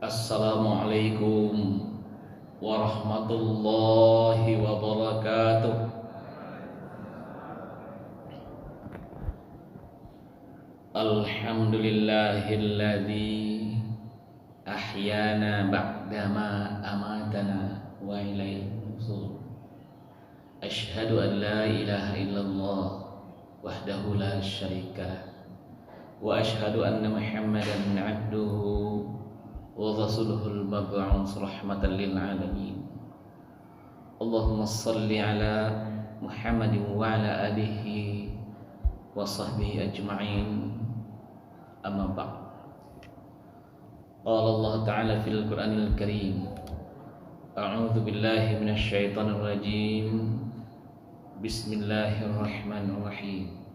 Assalamualaikum warahmatullahi wabarakatuh. Alhamdulillahilladzi ahyana ba'dama amatana wa ilaihi nusyur. Asyhadu an la ilaha illallah wahdahu la syarikalah wa asyhadu anna Muhammadan 'abduhu wa rasuluhul mab'uts rahmatan lil alamin. Allahumma shalli ala Muhammadin wa ala alihi wa sahbihi ajma'in. Amma ba'd. Qala Allah ta'ala fil Qur'anil Karim, a'udzu billahi minasy syaithanir rajim. Bismillahirrahmanirrahim.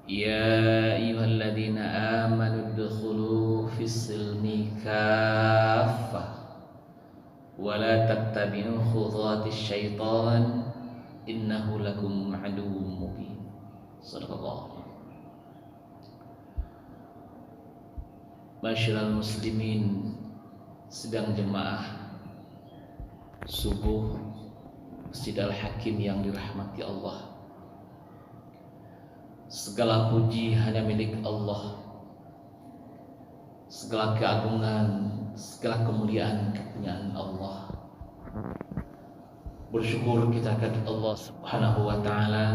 Ya ayyuhalladzina amanu udkhulu fis-silmi kaffah wa la tattabi'u khutuwatis syaitan innahu lakum aduwwum mubin. Shadaqallah. Masyiral muslimin, sedang jemaah subuh Masjid Al-Hakim yang dirahmati Allah. Segala puji hanya milik Allah. Segala keagungan, segala kemuliaan kepunyaan Allah. Bersyukur kita kepada Allah Subhanahu wa taala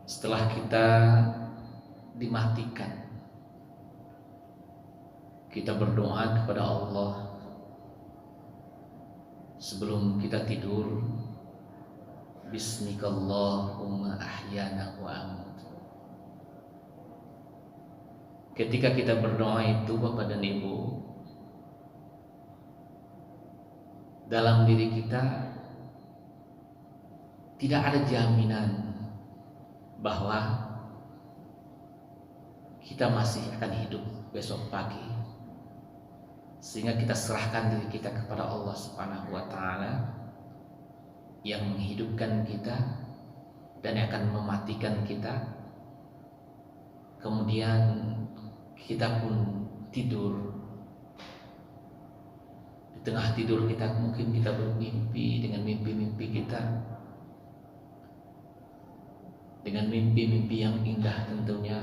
setelah kita dimatikan. Kita berdoa kepada Allah sebelum kita tidur. Bismikallahumma ahyana wa amut. Ketika kita berdoa itu, Bapak dan Ibu, dalam diri kita tidak ada jaminan bahwa kita masih akan hidup besok pagi, sehingga kita serahkan diri kita kepada Allah Subhanahu wa taala yang menghidupkan kita dan akan mematikan kita. Kemudian kita pun tidur. Di tengah tidur kita mungkin kita bermimpi dengan mimpi-mimpi kita, dengan mimpi-mimpi yang indah tentunya,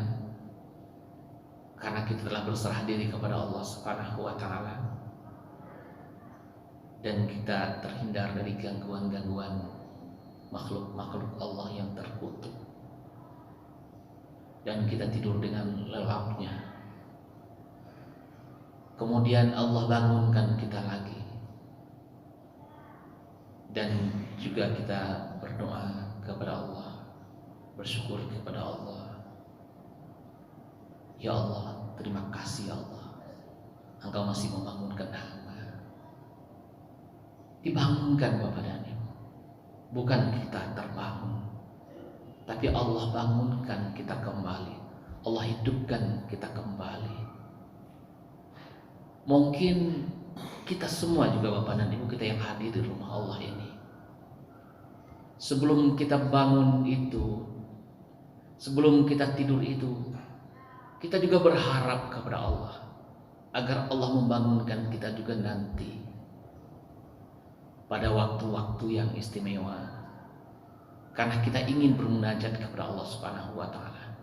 karena kita telah berserah diri kepada Allah Subhanahu wa taala. Dan kita terhindar dari gangguan-gangguan makhluk-makhluk Allah yang terkutuk. Dan kita tidur dengan lelapnya. Kemudian Allah bangunkan kita lagi. Dan juga kita berdoa kepada Allah, bersyukur kepada Allah. Ya Allah, terima kasih ya Allah, Engkau masih membangunkan hamba. Dibangunkan Bapak dan Ibu, bukan kita terbangun, tapi Allah bangunkan kita kembali. Allah hidupkan kita kembali. Mungkin kita semua juga Bapak dan Ibu, kita yang hadir di rumah Allah ini, sebelum kita bangun itu, sebelum kita tidur itu, kita juga berharap kepada Allah agar Allah membangunkan kita juga nanti pada waktu-waktu yang istimewa, karena kita ingin bermunajat kepada Allah Subhanahu wa taala,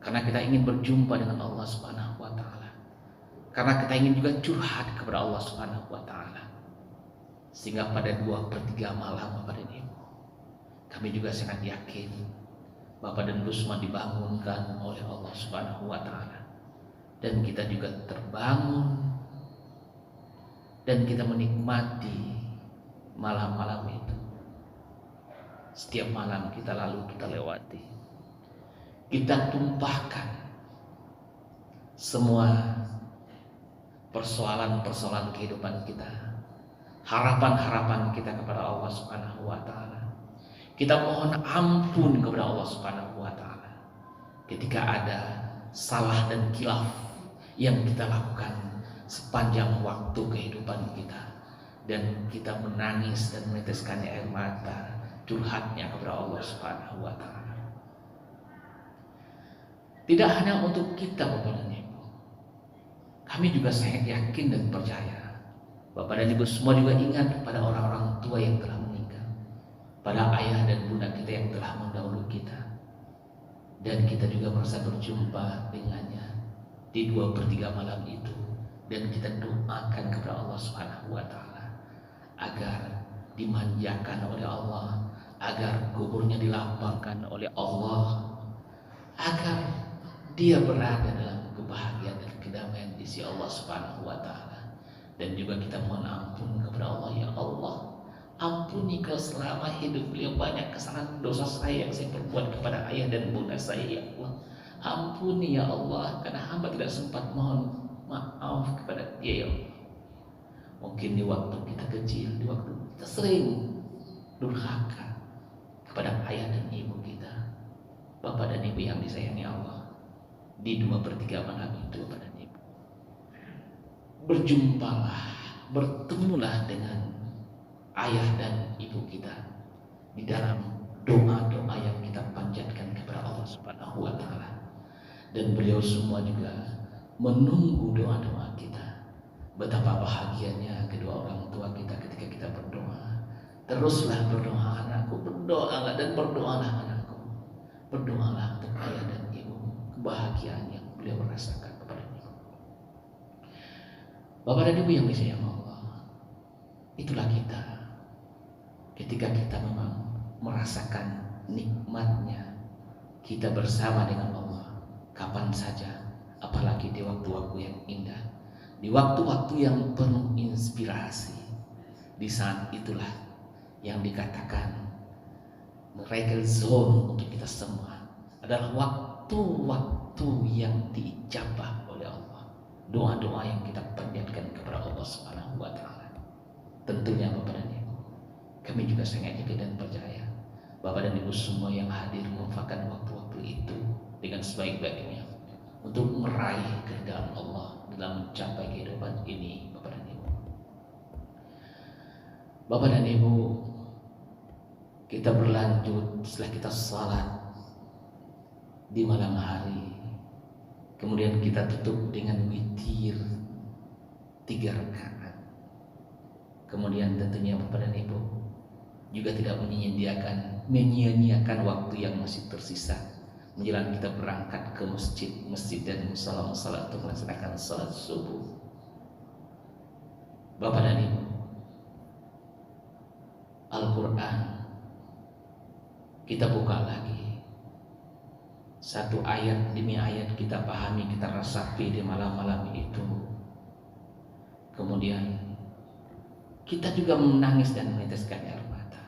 karena kita ingin berjumpa dengan Allah Subhanahu wa taala, karena kita ingin juga curhat kepada Allah Subhanahu wa taala. Sehingga pada 2/3 malam Bapak dan Ibu, kami juga sangat yakin Bapak dan Ibu semua dibangunkan oleh Allah Subhanahu wa taala, dan kita juga terbangun dan kita menikmati malam-malam itu. Setiap malam kita lewati, kita tumpahkan semua persoalan-persoalan kehidupan kita, harapan-harapan kita kepada Allah Subhanahu wa taala. Kita mohon ampun kepada Allah Subhanahu wa taala ketika ada salah dan khilaf yang kita lakukan sepanjang waktu kehidupan kita, dan kita menangis dan meneteskan air mata curhatnya kepada Allah Subhanahu wa taala. Tidak hanya untuk kita Bapak dan Ibu, Kami juga sangat yakin dan percaya, Bapak dan Ibu semua juga ingat pada orang-orang tua yang telah meninggal, pada ayah dan bunda kita yang telah mendahului kita, dan kita juga merasa berjumpa dengannya di 2/3 malam itu, dan kita doakan kepada Allah Subhanahu wa Ta'ala agar dimanjakan oleh Allah, agar kuburnya dilapangkan oleh Allah, agar dia berada dalam kebahagiaan dan kedamaian di sisi Allah Subhanahu wa Ta'ala. Dan juga kita mohon ampun kepada Allah, ya Allah, ampuni kalau selama hidup beliau banyak kesalahan dosa saya yang saya perbuat kepada ayah dan bunda saya, ya Allah. Ampuni ya Allah, karena hamba tidak sempat mohon maaf kepada dia, ya Allah. Mungkin di waktu kita kecil, di waktu kita sering durhaka kepada ayah dan ibu kita, Bapak dan Ibu yang disayangi Allah, di 2/3 malam itu, Bapak dan Ibu, berjumpalah, bertemulah dengan ayah dan ibu kita di dalam doa-doa yang kita panjatkan kepada Allah Subhanahu wa Ta'ala. Dan beliau semua juga menunggu doa-doa kita. Betapa bahagianya kedua orang tua kita ketika kita berdoa. Teruslah berdoa anakku, berdoalah dan berdoalah anakku, berdoalah untuk ayah dan ibu, kebahagiaan yang beliau merasakan kepada kita. Bapak dan Ibu yang disayang Allah, itulah kita ketika kita memang merasakan nikmatnya kita bersama dengan Allah kapan saja, apalagi di waktu-waktu yang indah, di waktu-waktu yang penuh inspirasi. Di saat itulah yang dikatakan miracle zone untuk kita semua adalah waktu-waktu yang diijabah oleh Allah, doa-doa yang kita panjatkan kepada Allah Subhanahu wa Ta'ala. Tentunya Bapak dan Ibu, kami juga sangat yakin dan percaya Bapak dan Ibu semua yang hadir memanfaatkan waktu-waktu itu dengan sebaik-baiknya untuk meraih keridhaan Allah dalam mencapai kehidupan ini, Bapak dan Ibu. Bapak dan Ibu, kita berlanjut setelah kita salat di malam hari, kemudian kita tutup dengan witir 3 rakaat. Kemudian tentunya Bapak dan Ibu juga tidak menyia-nyiakan waktu yang masih tersisa menjelang kita berangkat ke masjid dan musala-musala untuk melaksanakan salat subuh. Bapak dan Ibu, Al-Quran kita buka lagi, satu ayat demi ayat kita pahami, kita rasapi di malam-malam itu. Kemudian kita juga menangis dan meneteskan air mata,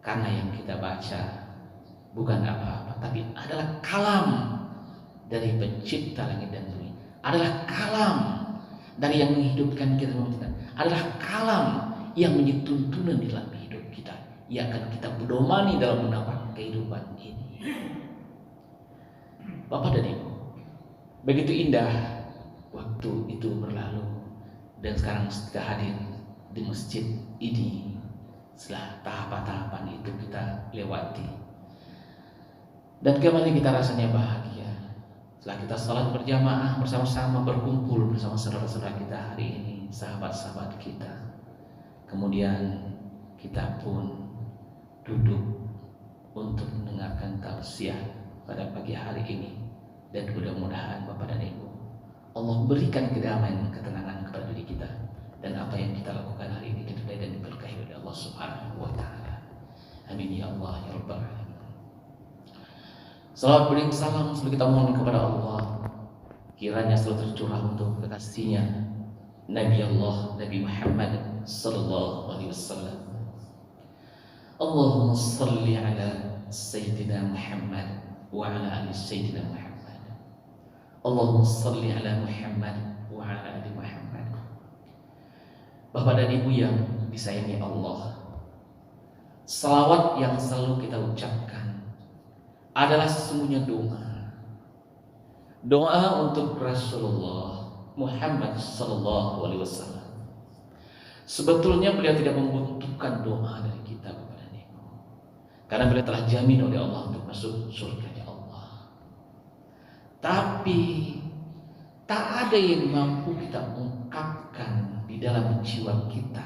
karena yang kita baca bukan apa-apa, tapi adalah kalam dari pencipta langit dan bumi, adalah kalam dari yang menghidupkan kita, adalah kalam yang menjadi tuntunan di dalam hidup kita, yang akan kita pedomani dalam mendapat kehidupan ini. Bapak dan Ibu, begitu indah waktu itu berlalu, dan sekarang kita hadir di masjid ini. Setelah tahapan-tahapan itu kita lewati, dan kembali kita rasanya bahagia setelah kita salat berjamaah bersama-sama, berkumpul bersama saudara-saudara kita hari ini, sahabat-sahabat kita. Kemudian kita pun duduk untuk mendengarkan tausiah pada pagi hari ini, dan mudah-mudahan Bapak dan Ibu, Allah berikan kedamaian dan ketenangan kepada diri kita, dan apa yang kita lakukan hari ini diridai dan diberkahi oleh Allah Subhanahu wa Ta'ala. Amin ya Allah ya Rabbal alamin. Salawat beriring salam selalu kita mohon kepada Allah, kiranya selalu tercurah untuk kekasihnya Nabi Allah Nabi Muhammad sallallahu alaihi wasallam. Allahumma salli ala Sayyidina Muhammad wa ala ali Sayyidina Muhammad. Allahumma salli ala Muhammad wa ala ali Muhammad. Bapak dan Ibu yang disayangi Allah, salawat yang selalu kita ucapkan adalah sesungguhnya doa untuk Rasulullah Muhammad sallallahu alaihi wasallam. Sebetulnya beliau tidak membutuhkan doa dari kita, Bapak dan Ibu, karena beliau telah jamin oleh Allah untuk masuk surga Allah. Tapi Tak ada yang mampu kita ungkapkan di dalam jiwa kita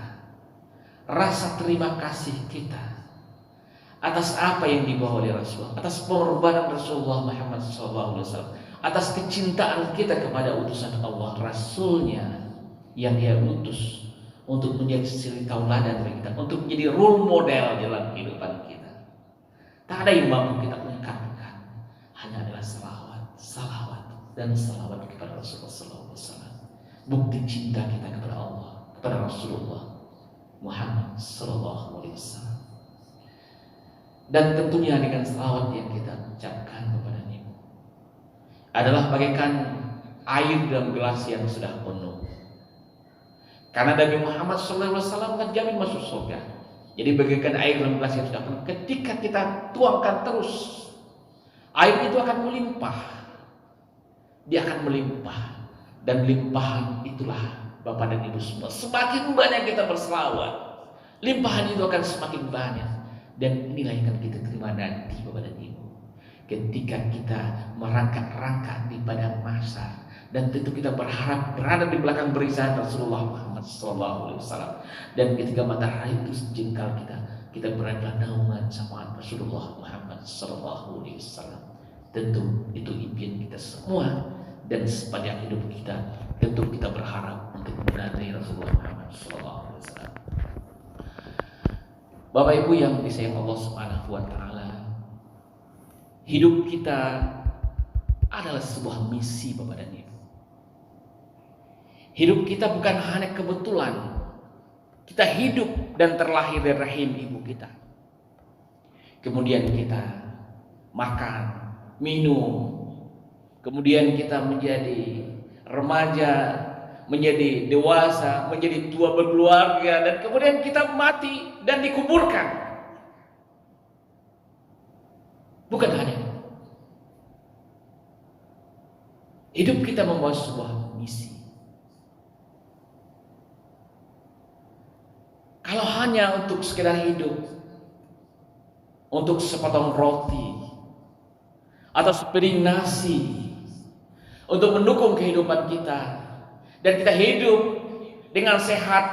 rasa terima kasih kita atas apa yang dibawa oleh Rasulullah, atas pengorbanan Rasulullah Muhammad SAW, atas kecintaan kita kepada utusan Allah, Rasulnya yang Dia utus untuk menjadi suri tauladan bagi kita, untuk menjadi role model dalam kehidupan kita. Tak ada yang mampu kita ungkapkan, hanya adalah salawat dan salawat kepada Rasulullah SAW. Bukti cinta kita kepada Allah, kepada Rasulullah Muhammad SAW. Dan tentunya dengan salawat yang kita ucapkan kepadanya adalah bagaikan air dalam gelas yang sudah penuh. Karena Nabi Muhammad SAW kan jamin masuk surga. Jadi bagaikan air dalam gelas yang sudah penuh. Ketika kita tuangkan terus, air itu akan melimpah. Dia akan melimpah. Dan limpahan itulah Bapak dan Ibu semua. Semakin banyak kita berselawat, limpahan itu akan semakin banyak. Dan inilah yang akan kita terima nanti Bapak dan Ibu, ketika kita merangkak-rangkak di padang mahsyar. Dan tentu kita berharap berada di belakang barisan Rasulullah Muhammad SAW. Dan ketika matahari itu sejengkal kita berada dalam naungan samaan Rasulullah Muhammad SAW. Tentu itu impian kita semua. Dan sepanjang hidup kita tentu kita berharap untuk menandai Rasulullah Muhammad SAW. Bapak Ibu yang disayang Allah Subhanahu wa taala, hidup kita adalah sebuah misi Bapak dan Ibu. Hidup kita bukan hanya kebetulan. Kita hidup dan terlahir dari rahim ibu kita. Kemudian kita makan, minum. Kemudian kita menjadi remaja, menjadi dewasa, menjadi tua berkeluarga, dan kemudian kita mati dan dikuburkan. Bukan hanya itu. Hidup kita membawa sebuah misi. Kalau hanya untuk sekedar hidup, untuk sepotong roti atau sepiring nasi, untuk mendukung kehidupan kita, dan kita hidup dengan sehat,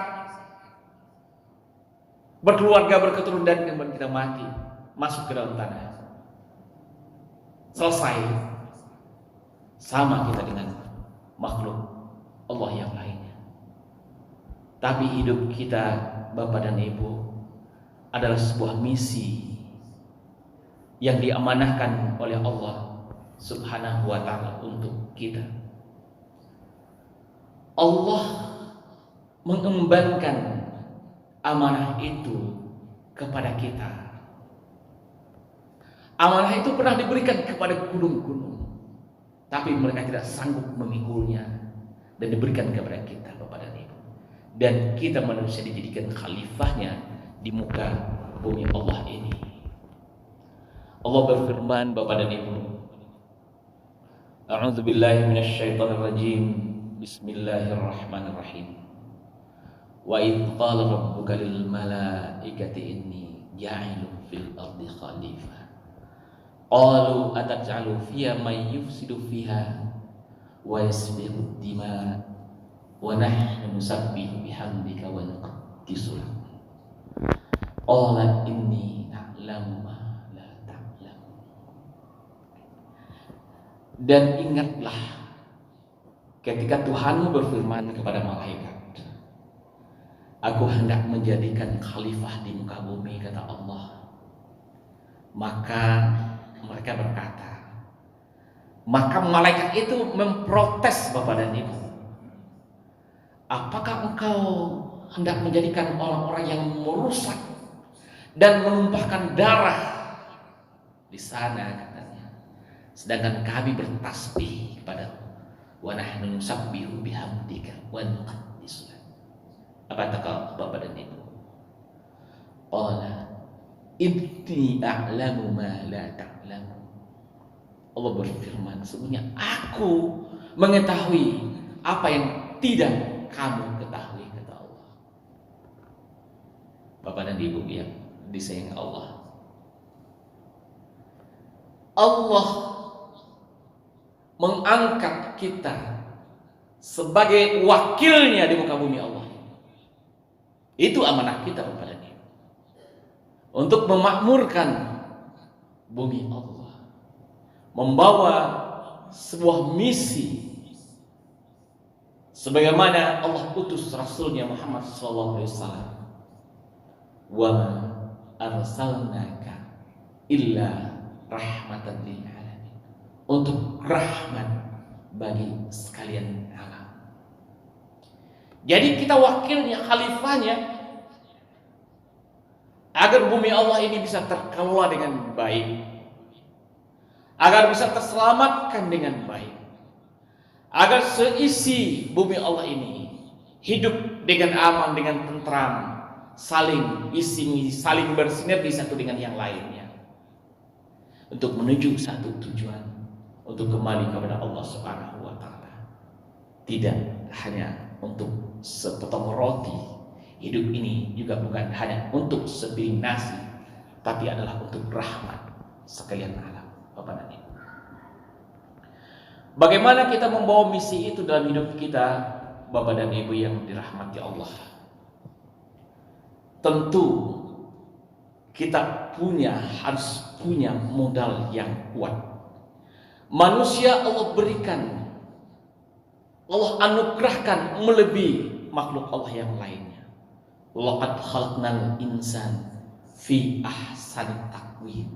berkeluarga, berketurunan, dan kemudian kita mati, masuk ke dalam tanah, selesai. Sama kita dengan makhluk Allah yang lainnya. Tapi hidup kita Bapak dan Ibu adalah sebuah misi yang diamanahkan oleh Allah Subhanahu wa ta'ala untuk kita. Allah mengembankan amanah itu kepada kita. Amanah itu pernah diberikan kepada gunung-gunung, tapi mereka tidak sanggup memikulnya, dan diberikan kepada kita Bapak dan Ibu. Dan kita manusia dijadikan khalifahnya di muka bumi Allah ini. Allah berfirman Bapak dan Ibu, A'udzubillahi minasyaitonirrajim. Bismillahirrahmanirrahim. Wa idh qala rabbuka lil malaikati inni ja'ilun fil ardi khalifah. Qalu ataj'alu fiha may yufsidu fiha wa yasfiku dima wa nahnu nusabbihu bihamdika wa nuqaddisu lak. Qala inni a'lamu ma la ta'lamu. Dan ingatlah ketika Tuhanmu berfirman kepada malaikat, aku hendak menjadikan khalifah di muka bumi, kata Allah. Maka mereka berkata, maka malaikat itu memprotes Bapak dan Ibu, apakah engkau hendak menjadikan orang-orang yang merusak dan menumpahkan darah di sana, katanya, sedangkan kami bertasbih kepadamu. Wa nahnu nusabbihu bihamdika wa nuqaddisu lak. Apa kata Bapak dan Ibu? Qala inni a'lamu ma la ta'lamu. Allah berfirman, sesungguhnya aku mengetahui apa yang tidak kamu ketahui, kata Allah. Bapak dan Ibu yang disayang Allah, Allah mengangkat kita sebagai wakilnya di muka bumi Allah. Itu amanah kita kepadanya, untuk memakmurkan bumi Allah, membawa sebuah misi sebagaimana Allah utus Rasulnya Muhammad SAW. Wa ma arsalnaka illa rahmatan lil alamin, untuk rahmat bagi sekalian alam. Jadi kita wakilnya, khalifahnya, agar bumi Allah ini bisa terkelola dengan baik, agar bisa terselamatkan dengan baik, agar seisi bumi Allah ini hidup dengan aman, dengan tentram, saling isi, saling bersinergi satu dengan yang lainnya, untuk menuju satu tujuan, untuk kembali kepada Allah Subhanahu wa taala. Tidak hanya untuk sepotong roti, hidup ini juga bukan hanya untuk sepiring nasi, tapi adalah untuk rahmat sekalian alam. Bapak dan Ibu, bagaimana kita membawa misi itu dalam hidup kita, Bapak dan Ibu yang dirahmati Allah? Tentu kita harus punya modal yang kuat. Manusia Allah berikan, Allah anugerahkan melebihi makhluk Allah yang lainnya. Laqad khalaqnal insan fi ahsani taqwim.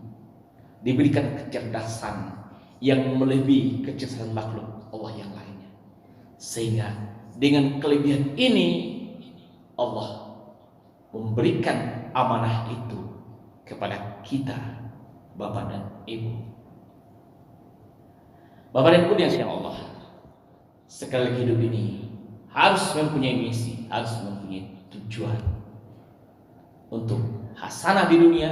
Diberikan kecerdasan yang melebihi kecerdasan makhluk Allah yang lainnya. Sehingga dengan kelebihan ini Allah memberikan amanah itu kepada kita, Bapak dan Ibu. Bapak dan Ibu yang sayang Allah, sekali lagi hidup ini harus mempunyai misi, harus mempunyai tujuan untuk hasanah di dunia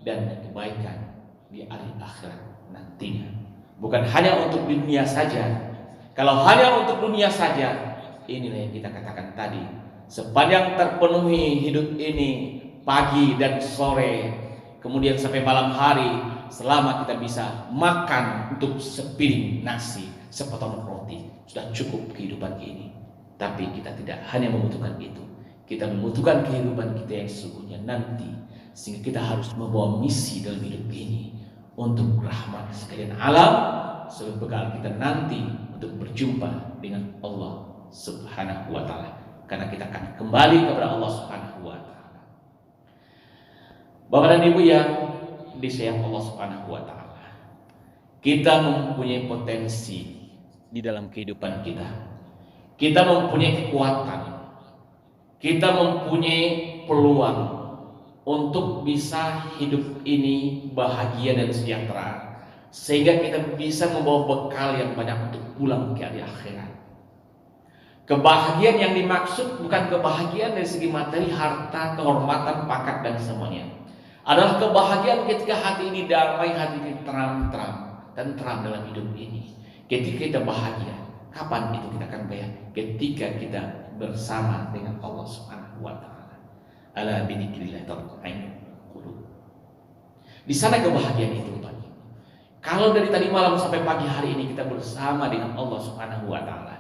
dan kebaikan di hari akhirat nantinya. Bukan hanya untuk di dunia saja. Kalau hanya untuk dunia saja, inilah yang kita katakan tadi, sepanjang terpenuhi hidup ini pagi dan sore, kemudian sampai malam hari, selama kita bisa makan untuk sepiring nasi, sepotong roti, sudah cukup kehidupan ini. Tapi kita tidak hanya membutuhkan itu, kita membutuhkan kehidupan kita yang sesungguhnya nanti, sehingga kita harus membawa misi dalam hidup ini untuk rahmat sekalian alam, sebagai bekal kita nanti untuk berjumpa dengan Allah Subhanahu wa taala, karena kita akan kembali kepada Allah Subhanahu wa taala. Bapak dan Ibu yang disayang Allah Subhanahu wa taala, kita mempunyai potensi di dalam kehidupan kita. Kita mempunyai kekuatan, kita mempunyai peluang untuk bisa hidup ini bahagia dan sejahtera, sehingga kita bisa membawa bekal yang banyak untuk pulang ke hari akhirat. Kebahagiaan yang dimaksud bukan kebahagiaan dari segi materi, harta, kehormatan, pangkat dan semuanya. Adalah kebahagiaan ketika hati ini damai, hati ini tentram dalam hidup ini. Ketika kita bahagia, kapan itu kita akan bayar? Ketika kita bersama dengan Allah Subhanahu wa taala. Ala bidzikrillah tatma'innul qulub. Di sana kebahagiaan itu, Pak. Kalau dari tadi malam sampai pagi hari ini kita bersama dengan Allah Subhanahu wa taala,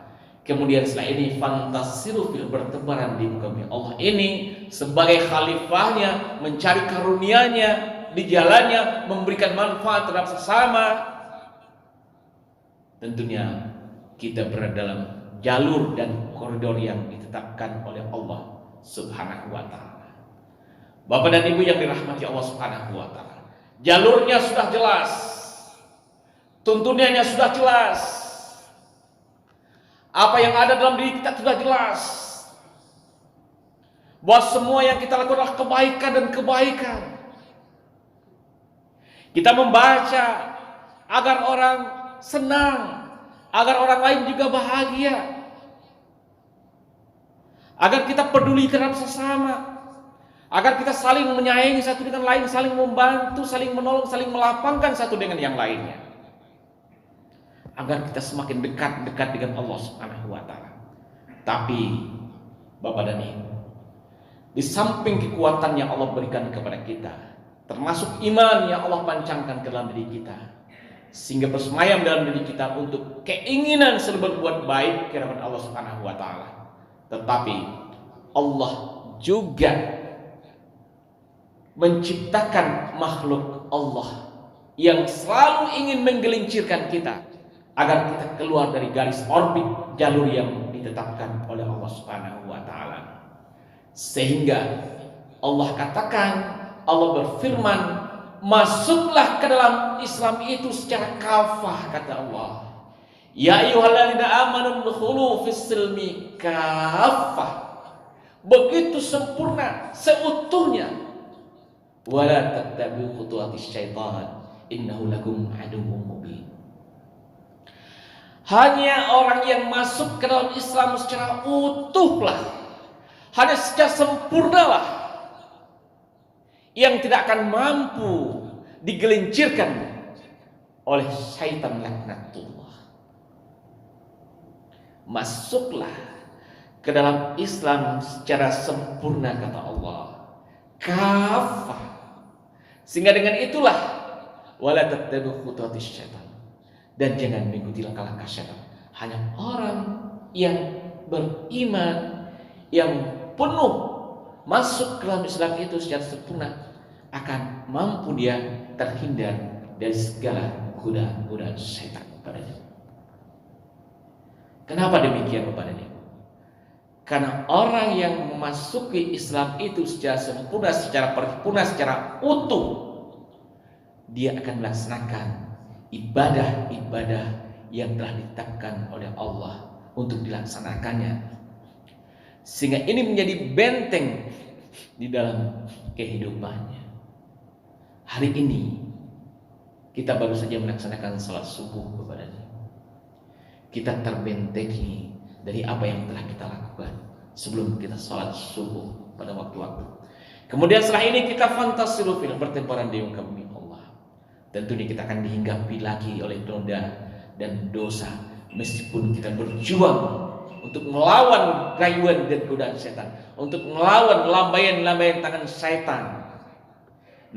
kemudian setelah ini fantasiru fil, bertebaran di muka bumi Allah ini sebagai khalifahnya, mencari karunia-Nya di jalannya, memberikan manfaat terhadap sesama. Tentunya kita berada dalam jalur dan koridor yang ditetapkan oleh Allah Subhanahu wa taala. Bapak dan Ibu yang dirahmati Allah Subhanahu wa taala, jalurnya sudah jelas, tuntunannya sudah jelas, apa yang ada dalam diri kita sudah jelas, bahwa semua yang kita lakukan adalah kebaikan dan kebaikan. Kita membaca agar orang senang, agar orang lain juga bahagia, agar kita peduli terhadap sesama, agar kita saling menyayangi satu dengan lain, saling membantu, saling menolong, saling melapangkan satu dengan yang lainnya, agar kita semakin dekat dengan Allah Subhanahu wa taala. Tapi Bapak dan Ibu, di samping kekuatan yang Allah berikan kepada kita, termasuk iman yang Allah pancangkan ke dalam diri kita, sehingga bersemayam dalam diri kita untuk keinginan selalu berbuat baik kepada Allah Subhanahu wa taala. Tetapi Allah juga menciptakan makhluk Allah yang selalu ingin menggelincirkan kita agar kita keluar dari garis orbit jalur yang ditetapkan oleh Allah Subhanahu wa taala. Sehingga Allah katakan, Allah berfirman, masuklah ke dalam Islam itu secara kafah, kata Allah. Ya ayyuhalladzina amanu udkhulu fis-silmi kafah. Begitu sempurna, seutuhnya. Wala tattabi'u khutuwatis syaitan, innahu lakum aduwwun mubin. Hanya orang yang masuk ke dalam Islam secara utuhlah, hanya secara sempurnalah, yang tidak akan mampu digelincirkan oleh syaitan laknatullah. Masuklah ke dalam Islam secara sempurna, kata Allah, kafah. Sehingga dengan itulah wala tattabi'u khutuwatis syaitan, dan jangan mengikuti langkah-langkah syaitan. Hanya orang yang beriman, yang penuh masuk ke dalam Islam itu secara sempurna, akan mampu dia terhindar dari segala godaan syaitan padanya. Kenapa demikian, Bapak dan Ibu? Karena orang yang memasuki Islam itu secara sempurna, secara paripurna, secara utuh, dia akan melaksanakan ibadah-ibadah yang telah ditetapkan oleh Allah untuk dilaksanakannya, sehingga ini menjadi benteng di dalam kehidupannya. Hari ini kita baru saja melaksanakan salat subuh, Bapak dan Ibu. Kita terbentengi dari apa yang telah kita lakukan sebelum kita salat subuh pada waktu-waktu. Kemudian setelah ini kita fantasilu fil bertempuran di muka bumi Allah. Tentunya kita akan dihinggapi lagi oleh noda dan dosa, meskipun kita berjuang untuk melawan rayuan dan godaan setan, untuk melawan lambaian-lambaian tangan setan.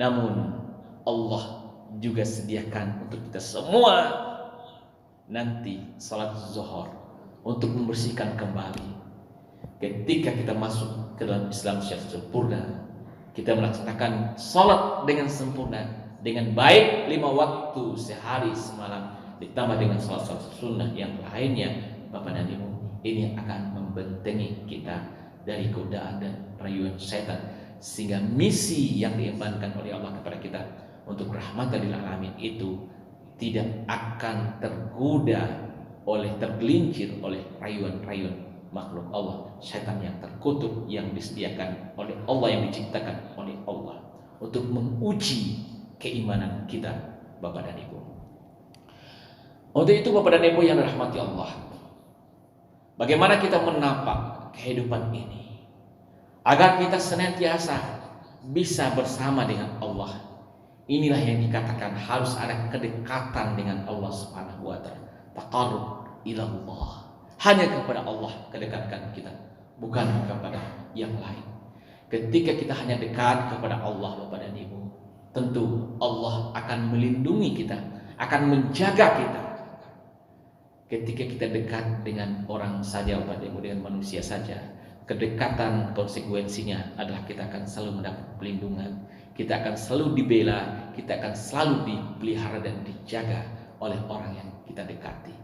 Namun Allah juga sediakan untuk kita semua nanti salat zuhur untuk membersihkan kembali. Ketika kita masuk ke dalam Islam secara sempurna, kita melaksanakan salat dengan sempurna, dengan baik 5 waktu sehari semalam, ditambah dengan salat-salat sunnah yang lainnya, Bapak dan Ibu, ini akan membentengi kita dari godaan dan rayuan setan, sehingga misi yang diembankan oleh Allah kepada kita untuk rahmatan lil alamin itu tidak akan tergoda tergelincir oleh rayuan-rayuan makhluk Allah, setan yang terkutuk yang disediakan oleh Allah, yang diciptakan oleh Allah untuk menguji keimanan kita, Bapak dan Ibu. Untuk itu, Bapak dan Ibu yang dirahmati Allah, bagaimana kita menapak kehidupan ini agar kita senantiasa bisa bersama dengan Allah? Inilah yang dikatakan harus ada kedekatan dengan Allah Subhanahu wa taala. Taqarrub ila Allah. Hanya kepada Allah kedekatan kita, bukan kepada yang lain. Ketika kita hanya dekat kepada Allah, Bapak dan Ibu, tentu Allah akan melindungi kita, akan menjaga kita. Ketika kita dekat dengan orang saja, Bapak dan Ibu, dengan manusia saja, kedekatan konsekuensinya adalah kita akan selalu mendapat pelindungan, kita akan selalu dibela, kita akan selalu dipelihara dan dijaga oleh orang yang kita dekati.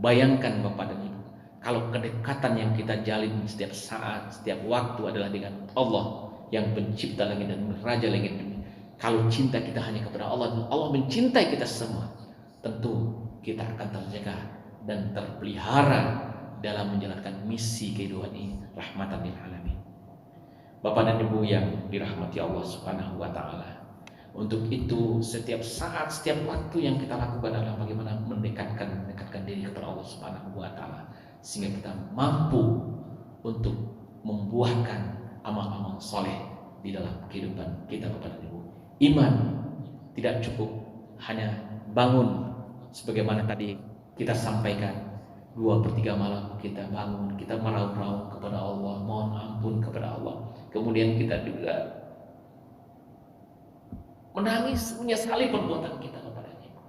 Bayangkan Bapak dan Ibu, kalau kedekatan yang kita jalin setiap saat, setiap waktu adalah dengan Allah yang pencipta langit dan raja langit bumi. Kalau cinta kita hanya kepada Allah dan Allah mencintai kita semua, tentu kita akan terjaga dan terpelihara dalam menjalankan misi kehidupan ini, rahmatan lil alamin. Bapak dan Ibu yang dirahmati Allah Subhanahu wa taala, untuk itu setiap saat, setiap waktu yang kita lakukan adalah bagaimana mendekatkan diri kepada Allah Subhanahu wa taala, sehingga kita mampu untuk membuahkan amal-amal soleh di dalam kehidupan kita, Bapak dan Ibu. Iman tidak cukup hanya bangun sebagaimana tadi kita sampaikan, 2/3 malam kita bangun, kita meraup-raup kepada Allah, mohon ampun kepada Allah. Kemudian kita juga menangis, menyesali perbuatan kita kepada Ibu.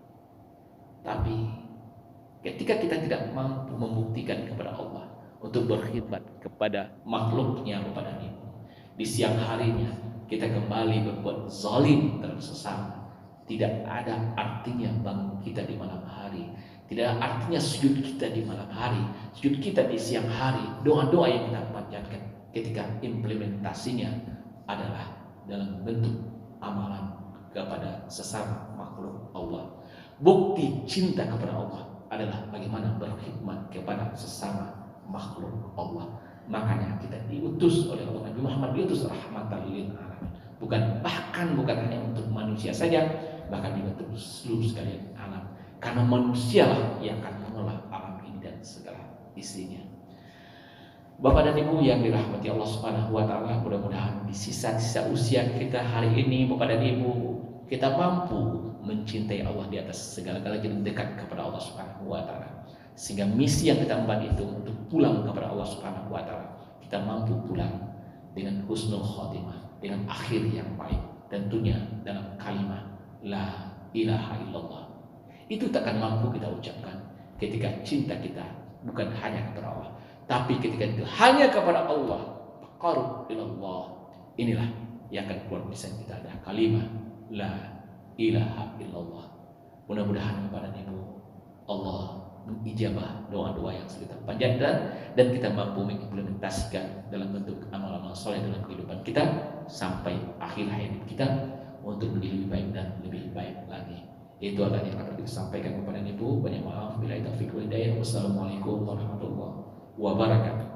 ketika kita tidak mampu membuktikan kepada Allah untuk berkhidmat kepada makhluknya kepada Ibu, di siang harinya kita kembali berbuat zalim terhadap sesama, tidak ada artinya bangun kita di malam hari, tidak ada artinya sujud kita di malam hari, sujud kita di siang hari, doa-doa yang kita panjatkan ketika implementasinya adalah dalam bentuk amalan kepada sesama makhluk Allah. Bukti cinta kepada Allah adalah bagaimana berkhidmat kepada sesama makhluk Allah. Makanya kita diutus oleh Allah, Nabi Muhammad diutus rahmatan lil alamin. Bukan hanya untuk manusia saja, bahkan juga untuk seluruh sekalian alam. Karena manusialah yang akan mengelola alam ini dan segala isinya. Bapak dan Ibu yang dirahmati Allah Subhanahu wa taala, mudah-mudahan di sisa-sisa usia kita hari ini, Bapak dan Ibu, kita mampu mencintai Allah di atas segala-galanya dan dekat kepada Allah Subhanahu wa taala. Sehingga misi yang kita emban itu untuk pulang kepada Allah Subhanahu wa taala, kita mampu pulang dengan husnul khotimah, dengan akhir yang baik, tentunya dalam kalimat la ilaha illallah. Itu takkan mampu kita ucapkan ketika cinta kita bukan hanya kepada Allah, tapi ketika itu hanya kepada Allah, taqarrub ilallah. Inilah yang akan keluar lisan kita adalah kalimat la ilaha illallah. Mudah-mudahan kepada Ibu Allah mengijabah doa-doa yang sudah kita panjatkan dan kita mampu mengimplementasikan dalam bentuk amal-amal soleh dalam kehidupan kita sampai akhir hayat kita untuk menjadi lebih baik dan lebih baik lagi. Itu adalah yang dapat kita sampaikan kepada Ibu. Banyak maaf bila taufiq wal hidayah. Wassalamualaikum warahmatullahi wabarakatuh.